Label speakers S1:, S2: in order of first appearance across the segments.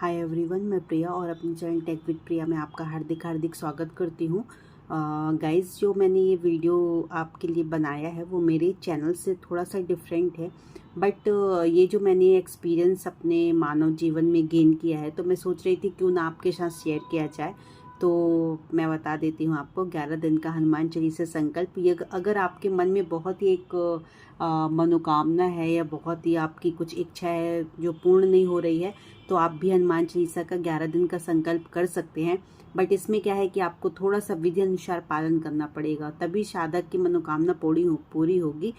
S1: Hi everyone, मैं प्रिया और अपने चैनल टेक विद प्रिया में आपका हार्दिक हार्दिक स्वागत करती हूँ। गाइस, जो मैंने ये वीडियो आपके लिए बनाया है वो मेरे चैनल से थोड़ा सा डिफरेंट है, बट ये जो मैंने एक्सपीरियंस अपने मानव जीवन में गेन किया है तो मैं सोच रही थी क्यों ना आपके साथ शेयर किया जाए। तो मैं बता देती हूँ आपको, 11 दिन का हनुमान चालीसा संकल्प। ये अगर आपके मन में बहुत ही एक मनोकामना है या बहुत ही आपकी कुछ इच्छा है जो पूर्ण नहीं हो रही है, तो आप भी हनुमान चालीसा का 11 दिन का संकल्प कर सकते हैं। बट इसमें क्या है कि आपको थोड़ा सा विधि अनुसार पालन करना पड़ेगा, तभी साधक की मनोकामना पूरी होगी।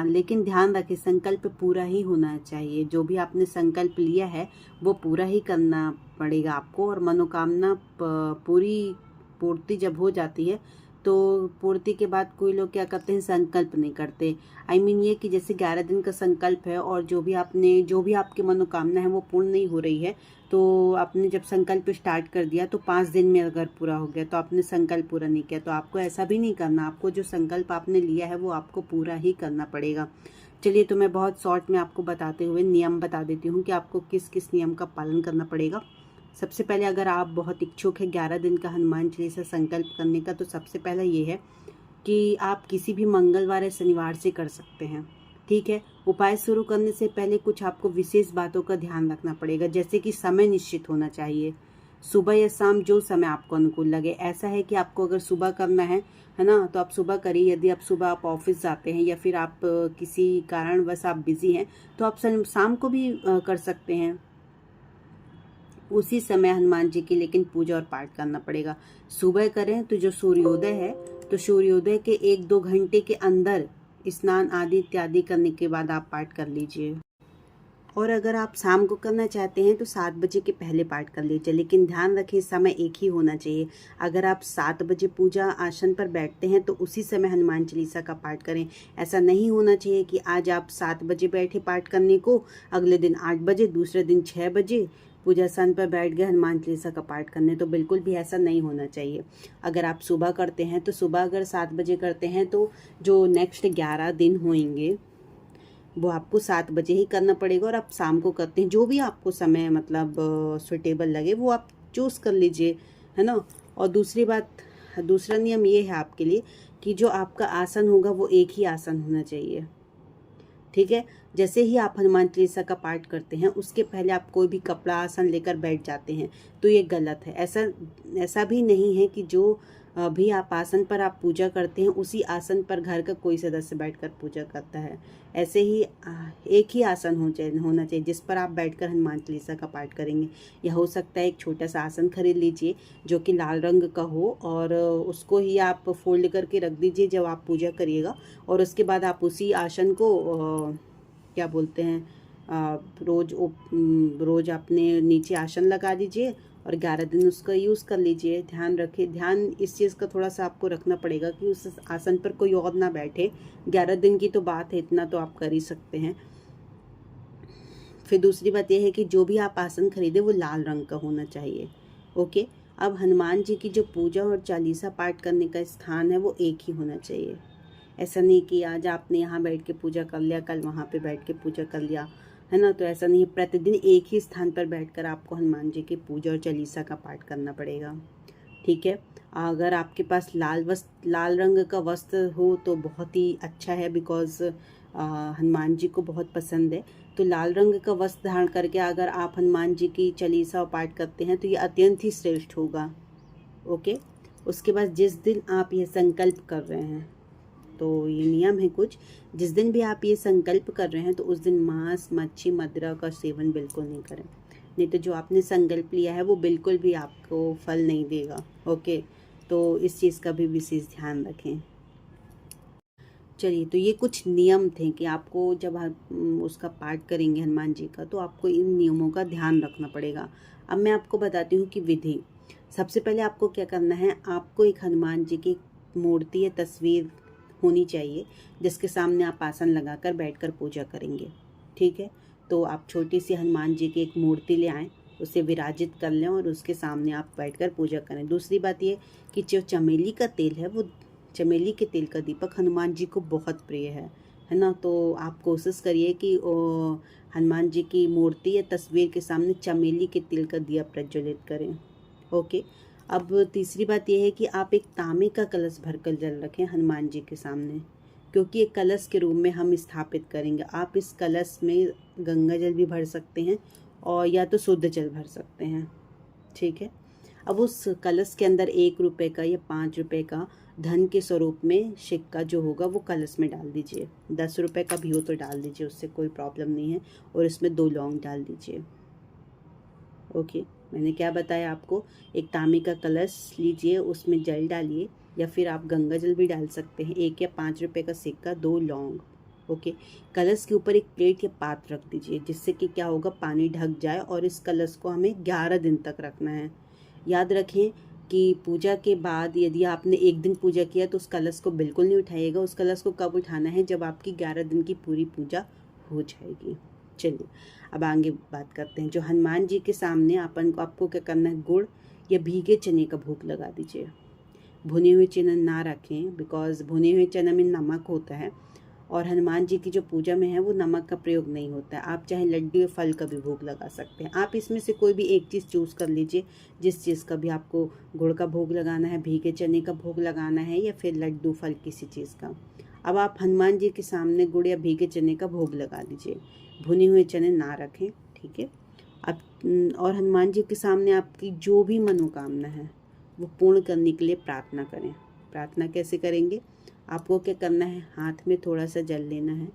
S1: लेकिन ध्यान रखें, संकल्प पूरा ही होना चाहिए। जो भी आपने संकल्प लिया है वो पूरा ही करना पड़ेगा आपको। और मनोकामना पूर्ति जब हो जाती है तो पूर्ति के बाद कोई लोग क्या करते हैं, संकल्प नहीं करते। ये कि जैसे 11 दिन का संकल्प है और जो भी आपकी मनोकामना है वो पूर्ण नहीं हो रही है, तो आपने जब संकल्प स्टार्ट कर दिया तो 5 दिन में अगर पूरा हो गया तो आपने संकल्प पूरा नहीं किया। तो आपको ऐसा भी नहीं करना, आपको जो संकल्प आपने लिया है वो आपको पूरा ही करना पड़ेगा। चलिए, तो मैं बहुत शॉर्ट में आपको बताते हुए नियम बता देती हूँ कि आपको किस किस नियम का पालन करना पड़ेगा। सबसे पहले, अगर आप बहुत इच्छुक है 11 दिन का हनुमान चालीसा संकल्प करने का, तो सबसे पहला ये है कि आप किसी भी मंगलवार या शनिवार से कर सकते हैं। ठीक है। उपाय शुरू करने से पहले कुछ आपको विशेष बातों का ध्यान रखना पड़ेगा, जैसे कि समय निश्चित होना चाहिए। सुबह या शाम जो समय आपको अनुकूल लगे। ऐसा है कि आपको अगर सुबह करना है ना, तो आप सुबह करिए। यदि आप सुबह आप ऑफिस जाते हैं या फिर आप किसी कारणवश आप बिजी हैं तो आप शाम को भी कर सकते हैं। उसी समय हनुमान जी की लेकिन पूजा और पाठ करना पड़ेगा। सुबह करें तो जो सूर्योदय है, तो सूर्योदय के 1-2 घंटे के अंदर स्नान आदि इत्यादि करने के बाद आप पाठ कर लीजिए। और अगर आप शाम को करना चाहते हैं तो 7 बजे के पहले पाठ कर लीजिए, लेकिन ध्यान रखें समय एक ही होना चाहिए। अगर आप 7 बजे पूजा आसन पर बैठते हैं तो उसी समय हनुमान चालीसा का पाठ करें। ऐसा नहीं होना चाहिए कि आज आप 7 बजे बैठे पाठ करने को, अगले दिन 8 बजे, दूसरे दिन 6 बजे पूजा स्थान पर बैठ गए हनुमान चालीसा का पाठ करने। तो बिल्कुल भी ऐसा नहीं होना चाहिए। अगर आप सुबह करते हैं तो सुबह अगर 7 बजे करते हैं तो जो नेक्स्ट 11 दिन होंगे वो आपको 7 बजे ही करना पड़ेगा। और आप शाम को करते हैं, जो भी आपको समय मतलब सुटेबल लगे वो आप चूज़ कर लीजिए, है ना। और दूसरी बात, दूसरा नियम ये है आपके लिए कि जो आपका आसन होगा वो एक ही आसन होना चाहिए। ठीक है। जैसे ही आप हनुमान चालीसा का पाठ करते हैं उसके पहले आप कोई भी कपड़ा आसन लेकर बैठ जाते हैं तो ये गलत है। ऐसा भी नहीं है कि जो भी आप आसन पर आप पूजा करते हैं उसी आसन पर घर का कोई सदस्य बैठकर पूजा करता है। ऐसे ही एक ही आसन होना चाहिए जिस पर आप बैठकर हनुमान चालीसा का पाठ करेंगे। या हो सकता है एक छोटा सा आसन खरीद लीजिए जो कि लाल रंग का हो, और उसको ही आप फोल्ड करके रख दीजिए जब आप पूजा करिएगा। और उसके बाद आप उसी आसन को क्या बोलते हैं, रोज अपने नीचे आसन लगा दीजिए और 11 दिन उसका यूज़ कर लीजिए। ध्यान रखिए, ध्यान इस चीज़ का थोड़ा सा आपको रखना पड़ेगा कि उस आसन पर कोई और ना बैठे। 11 दिन की तो बात है, इतना तो आप कर ही सकते हैं। फिर दूसरी बात यह है कि जो भी आप आसन खरीदे वो लाल रंग का होना चाहिए। ओके। अब हनुमान जी की जो पूजा और चालीसा पाठ करने का स्थान है वो एक ही होना चाहिए। ऐसा नहीं कि आज आपने यहाँ बैठ के पूजा कर लिया, कल वहाँ पे बैठ के पूजा कर लिया, है ना। तो ऐसा नहीं है, प्रतिदिन एक ही स्थान पर बैठकर आपको हनुमान जी की पूजा और चालीसा का पाठ करना पड़ेगा। ठीक है। अगर आपके पास लाल रंग का वस्त्र हो तो बहुत ही अच्छा है, बिकॉज हनुमान जी को बहुत पसंद है। तो लाल रंग का वस्त्र धारण करके अगर आप हनुमान जी की चालीसा और पाठ करते हैं तो ये अत्यंत ही श्रेष्ठ होगा। ओके। उसके बाद जिस दिन आप यह संकल्प कर रहे हैं, तो ये नियम है कुछ, जिस दिन भी आप ये संकल्प कर रहे हैं तो उस दिन मांस, मच्छी, मदिरा का सेवन बिल्कुल नहीं करें। नहीं तो जो आपने संकल्प लिया है वो बिल्कुल भी आपको फल नहीं देगा। ओके। तो इस चीज़ का भी विशेष ध्यान रखें। चलिए, तो ये कुछ नियम थे कि आपको जब आप उसका पाठ करेंगे हनुमान जी का तो आपको इन नियमों का ध्यान रखना पड़ेगा। अब मैं आपको बताती हूँ कि विधि। सबसे पहले आपको क्या करना है, आपको एक हनुमान जी की मूर्ति या तस्वीर होनी चाहिए जिसके सामने आप आसन लगाकर बैठकर पूजा करेंगे। ठीक है। तो आप छोटी सी हनुमान जी की एक मूर्ति ले आएँ, उसे विराजित कर लें और उसके सामने आप बैठकर पूजा करें। दूसरी बात ये कि जो चमेली का तेल है वो, चमेली के तेल का दीपक हनुमान जी को बहुत प्रिय है। है ना। तो आप कोशिश करिए कि हनुमान जी की मूर्ति या तस्वीर के सामने चमेली के तिल का दिया प्रज्वलित करें। ओके। अब तीसरी बात यह है कि आप एक तांबे का कलश भरकर जल रखें हनुमान जी के सामने, क्योंकि एक कलश के रूप में हम स्थापित करेंगे। आप इस कलश में गंगा जल भी भर सकते हैं और या तो शुद्ध जल भर सकते हैं, ठीक है। अब उस कलश के अंदर 1 रुपये का या 5 रुपये का धन के स्वरूप में सिक्का जो होगा वो कलश में डाल दीजिए। 10 रुपये का भी हो तो डाल दीजिए, उससे कोई प्रॉब्लम नहीं है। और इसमें 2 लौंग डाल दीजिए। ओके, मैंने क्या बताया आपको, एक तांबे का कलश लीजिए, उसमें जल डालिए या फिर आप गंगा जल भी डाल सकते हैं। 1 या 5 रुपये का सिक्का, 2 लौंग। ओके, कलश के ऊपर एक प्लेट या पात्र रख दीजिए, जिससे कि क्या होगा, पानी ढक जाए। और इस कलश को हमें 11 दिन तक रखना है। याद रखें कि पूजा के बाद यदि आपने 1 दिन पूजा किया तो उस कलश को बिल्कुल नहीं उठाइएगा। उस कलश को कब उठाना है, जब आपकी 11 दिन की पूरी पूजा हो जाएगी। चलिए अब आगे बात करते हैं। जो हनुमान जी के सामने आपको क्या करना है, गुड़ या भीगे चने का भोग लगा दीजिए। भुने हुए चने ना रखें, बिकॉज भुने हुए चने में नमक होता है और हनुमान जी की जो पूजा में है वो नमक का प्रयोग नहीं होता है। आप चाहे लड्डू या फल का भी भोग लगा सकते हैं। आप इसमें से कोई भी एक चीज़ चूज़ कर लीजिए, जिस चीज़ का भी आपको गुड़ का भोग लगाना है, भीगे चने का भोग लगाना है या फिर लड्डू फल किसी चीज़ का। अब आप हनुमान जी के सामने गुड़ या भीगे चने का भोग लगा दीजिए। भुने हुए चने ना रखें, ठीक है। अब और हनुमान जी के सामने आपकी जो भी मनोकामना है वो पूर्ण करने के लिए प्रार्थना करें। प्रार्थना कैसे करेंगे, आपको क्या करना है, हाथ में थोड़ा सा जल लेना है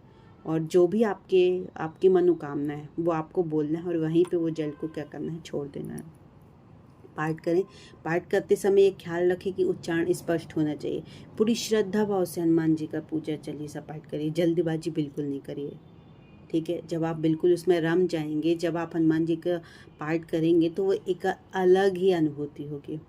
S1: और जो भी आपकी मनोकामना है वो आपको बोलना है और वहीं पे वो जल को क्या करना है, छोड़ देना है। पाठ करें। पाठ करते समय ये ख्याल रखें कि उच्चारण स्पष्ट होना चाहिए। पूरी श्रद्धा भाव से हनुमान जी का पूजा चालीसा पाठ करिए। जल्दबाजी बिल्कुल नहीं करिए, ठीक है। जब आप बिल्कुल उसमें रम जाएंगे, जब आप हनुमान जी का पाठ करेंगे तो वो एक अलग ही अनुभूति होगी।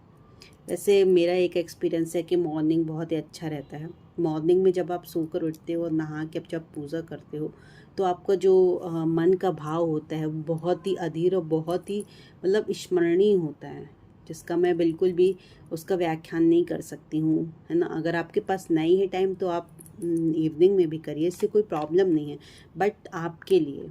S1: वैसे मेरा एक एक्सपीरियंस है कि मॉर्निंग बहुत ही अच्छा रहता है। मॉर्निंग में जब आप सोकर उठते हो और नहा के जब पूजा करते हो तो आपका जो मन का भाव होता है वो बहुत ही अधीर और बहुत ही मतलब स्मरणीय होता है, जिसका मैं बिल्कुल भी उसका व्याख्यान नहीं कर सकती हूँ, है ना। अगर आपके पास नहीं है टाइम तो आप इवनिंग में भी करिए, इससे कोई प्रॉब्लम नहीं है। बट आपके लिए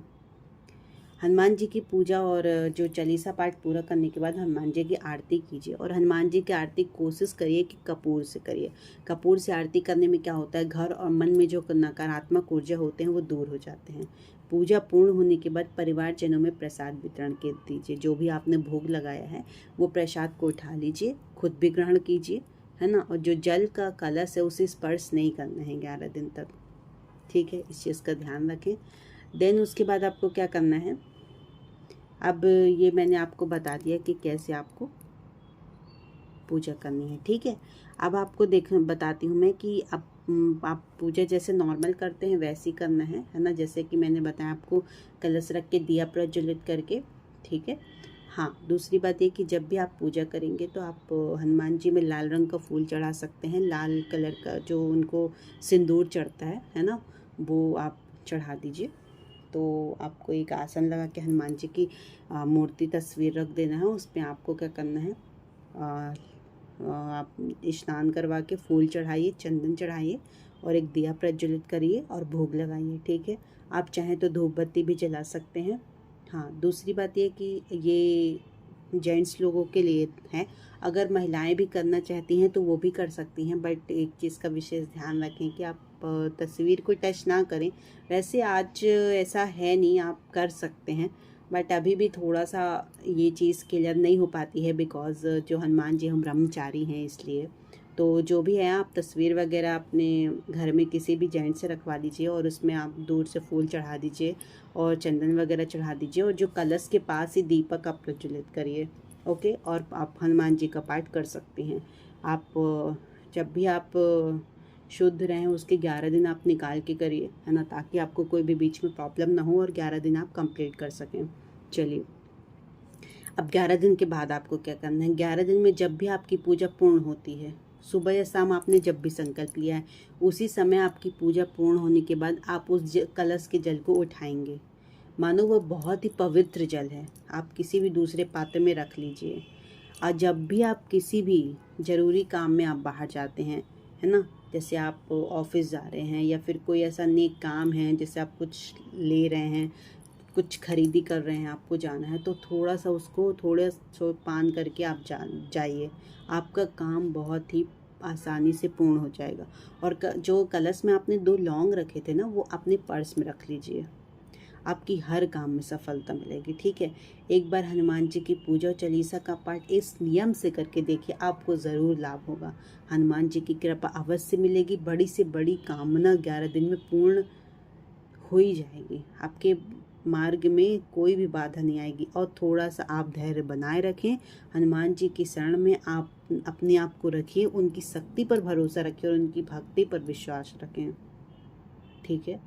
S1: हनुमान जी की पूजा और जो चालीसा पाठ पूरा करने के बाद हनुमान जी की आरती कीजिए। और हनुमान जी की आरती कोशिश करिए कि कपूर से करिए। कपूर से आरती करने में क्या होता है, घर और मन में जो नकारात्मक ऊर्जा होते हैं वो दूर हो जाते हैं। पूजा पूर्ण होने के बाद परिवारजनों में प्रसाद वितरण कर दीजिए। जो भी आपने भोग लगाया है वो प्रसाद को उठा लीजिए, खुद भी ग्रहण कीजिए, है ना। और जो जल का कलश है उसे स्पर्श नहीं करना है 11 दिन तक, ठीक है। इस चीज़ का ध्यान रखें। देन उसके बाद आपको क्या करना है, अब ये मैंने आपको बता दिया कि कैसे आपको पूजा करनी है, ठीक है। अब आपको बताती हूँ मैं कि अब आप पूजा जैसे नॉर्मल करते हैं वैसे ही करना है ना। जैसे कि मैंने बताया आपको, कलश रख के दिया प्रज्वलित करके, ठीक है। हाँ, दूसरी बात ये कि जब भी आप पूजा करेंगे तो आप हनुमान जी में लाल रंग का फूल चढ़ा सकते हैं। लाल कलर का जो उनको सिंदूर चढ़ता है ना, वो आप चढ़ा दीजिए। तो आपको एक आसन लगा के हनुमान जी की मूर्ति तस्वीर रख देना है। उस पर आपको क्या करना है, आप स्नान करवा के फूल चढ़ाइए, चंदन चढ़ाइए और एक दिया प्रज्वलित करिए और भोग लगाइए, ठीक है। आप चाहें तो धूप बत्ती भी जला सकते हैं। हाँ, दूसरी बात ये कि ये जेंट्स लोगों के लिए है। अगर महिलाएं भी करना चाहती हैं तो वो भी कर सकती हैं, बट एक चीज़ का विशेष ध्यान रखें कि आप तस्वीर को टच ना करें। वैसे आज ऐसा है नहीं, आप कर सकते हैं, बट अभी भी थोड़ा सा ये चीज़ क्लियर नहीं हो पाती है, बिकॉज़ जो हनुमान जी हम ब्रह्मचारी हैं इसलिए। तो जो भी है आप तस्वीर वगैरह अपने घर में किसी भी जेंट से रखवा लीजिए और उसमें आप दूर से फूल चढ़ा दीजिए और चंदन वगैरह चढ़ा दीजिए और जो कलश के पास ही दीपक आप प्रज्वलित करिए, ओके। और आप हनुमान जी का पाठ कर सकते हैं। आप जब भी आप शुद्ध रहें उसके 11 दिन आप निकाल के करिए, है ना, ताकि आपको कोई भी बीच में प्रॉब्लम ना हो और 11 दिन आप कंप्लीट कर सकें। चलिए, अब 11 दिन के बाद आपको क्या करना है, 11 दिन में जब भी आपकी पूजा पूर्ण होती है, सुबह या शाम आपने जब भी संकल्प लिया है, उसी समय आपकी पूजा पूर्ण होने के बाद आप उस कलश के जल को उठाएंगे। मानो वह बहुत ही पवित्र जल है, आप किसी भी दूसरे पात्र में रख लीजिए। और जब भी आप किसी भी ज़रूरी काम में आप बाहर जाते हैं, है ना, जैसे आप ऑफिस जा रहे हैं या फिर कोई ऐसा नेक काम है, जैसे आप कुछ ले रहे हैं, कुछ खरीदी कर रहे हैं, आपको जाना है, तो थोड़ा सा उसको थोड़ा सो पान करके आप जाइए। आपका काम बहुत ही आसानी से पूर्ण हो जाएगा। और जो कलश में आपने 2 लौंग रखे थे ना, वो अपने पर्स में रख लीजिए। आपकी हर काम में सफलता मिलेगी। ठीक है, एक बार हनुमान जी की पूजा और चालीसा का पाठ इस नियम से करके देखिए, आपको ज़रूर लाभ होगा। हनुमान जी की कृपा अवश्य मिलेगी। बड़ी से बड़ी कामना 11 दिन में पूर्ण हो ही जाएगी। आपके मार्ग में कोई भी बाधा नहीं आएगी। और थोड़ा सा आप धैर्य बनाए रखें, हनुमान जी की शरण में आप अपने आप को रखिए, उनकी शक्ति पर भरोसा रखिए और उनकी भक्ति पर विश्वास रखें। ठीक है,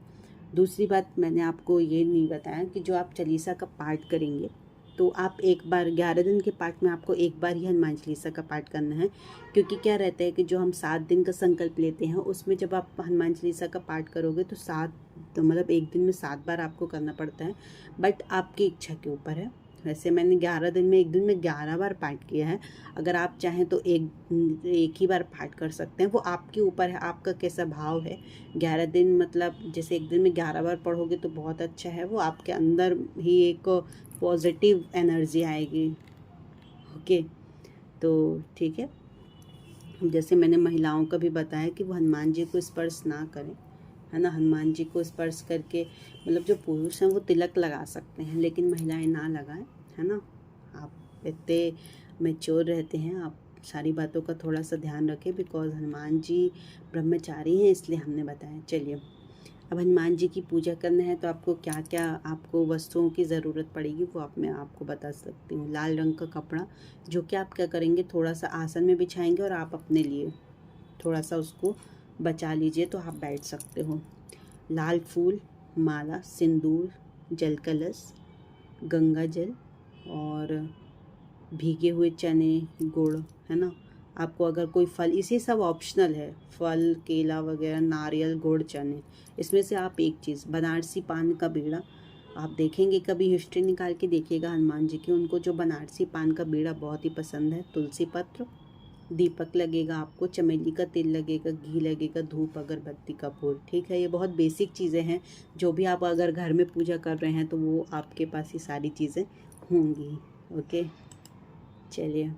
S1: दूसरी बात मैंने आपको ये नहीं बताया कि जो आप चालीसा का पाठ करेंगे, तो आप एक बार 11 दिन के पाठ में आपको एक बार ही हनुमान चालीसा का पाठ करना है। क्योंकि क्या रहता है कि जो हम 7 दिन का संकल्प लेते हैं, उसमें जब आप हनुमान चालीसा का पाठ करोगे तो मतलब एक दिन में 7 बार आपको करना पड़ता है। बट आपकी इच्छा के ऊपर है। वैसे मैंने 11 दिन में एक दिन में 11 बार पाठ किया है। अगर आप चाहें तो एक ही बार पाठ कर सकते हैं, वो आपके ऊपर है, आपका कैसा भाव है। 11 दिन मतलब जैसे एक दिन में 11 बार पढ़ोगे तो बहुत अच्छा है, वो आपके अंदर ही एक पॉजिटिव एनर्जी आएगी। ओके, तो ठीक है। जैसे मैंने महिलाओं का भी बताया कि वो हनुमान जी को स्पर्श ना करें, है ना। हनुमान जी को स्पर्श करके मतलब जो पुरुष हैं वो तिलक लगा सकते हैं, लेकिन महिलाएं ना लगाएं, है ना। आप इतने मैच्योर रहते हैं, आप सारी बातों का थोड़ा सा ध्यान रखें, बिकॉज हनुमान जी ब्रह्मचारी हैं, इसलिए हमने बताया। चलिए, अब हनुमान जी की पूजा करना है तो आपको क्या क्या आपको वस्तुओं की ज़रूरत पड़ेगी वो मैं आपको बता सकती हूँ। लाल रंग का कपड़ा, जो कि आप क्या करेंगे, थोड़ा सा आसन में बिछाएंगे और आप अपने लिए थोड़ा सा उसको बचा लीजिए तो आप बैठ सकते हो। लाल फूल, माला, सिंदूर, जल कलश, गंगा जल और भीगे हुए चने, गुड़, है ना। आपको अगर कोई फल, इसे सब ऑप्शनल है, फल केला वगैरह, नारियल, गुड़, चने, इसमें से आप एक चीज़, बनारसी पान का बीड़ा, आप देखेंगे कभी हिस्ट्री निकाल के देखिएगा हनुमान जी की, उनको जो बनारसी पान का बीड़ा बहुत ही पसंद है। तुलसी पत्र, दीपक लगेगा आपको, चमेली का तेल लगेगा, घी लगेगा, धूप, अगरबत्ती, कपूर। ठीक है, ये बहुत बेसिक चीज़ें हैं, जो भी आप अगर घर में पूजा कर रहे हैं तो वो आपके पास ये सारी चीज़ें होंगी। ओके, चलिए,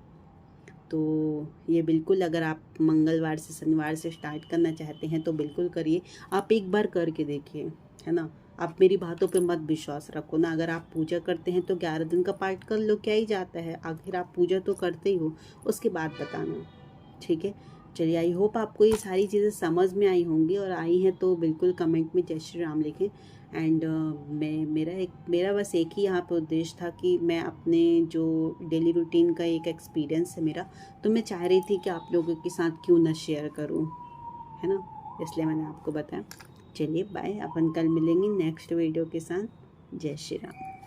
S1: तो ये बिल्कुल अगर आप मंगलवार से शनिवार से स्टार्ट करना चाहते हैं तो बिल्कुल करिए। आप एक बार करके देखिए, है ना। आप मेरी बातों पे मत विश्वास रखो ना। अगर आप पूजा करते हैं तो 11 दिन का पाठ कर लो, क्या ही जाता है, आखिर आप पूजा तो करते ही हो। उसके बाद बताना, ठीक है। चलिए, आई होप आपको ये सारी चीज़ें समझ में आई होंगी, और आई हैं तो बिल्कुल कमेंट में जय श्री राम लिखें। एंड मेरा बस एक ही यहाँ पे उद्देश्य था कि मैं अपने जो डेली रूटीन का एक एक्सपीरियंस है मेरा, तो मैं चाह रही थी कि आप लोगों के साथ क्यों ना शेयर करूँ, है ना, इसलिए मैंने आपको बताया। चलिए बाय, अपन कल मिलेंगे नेक्स्ट वीडियो के साथ। जय श्री राम।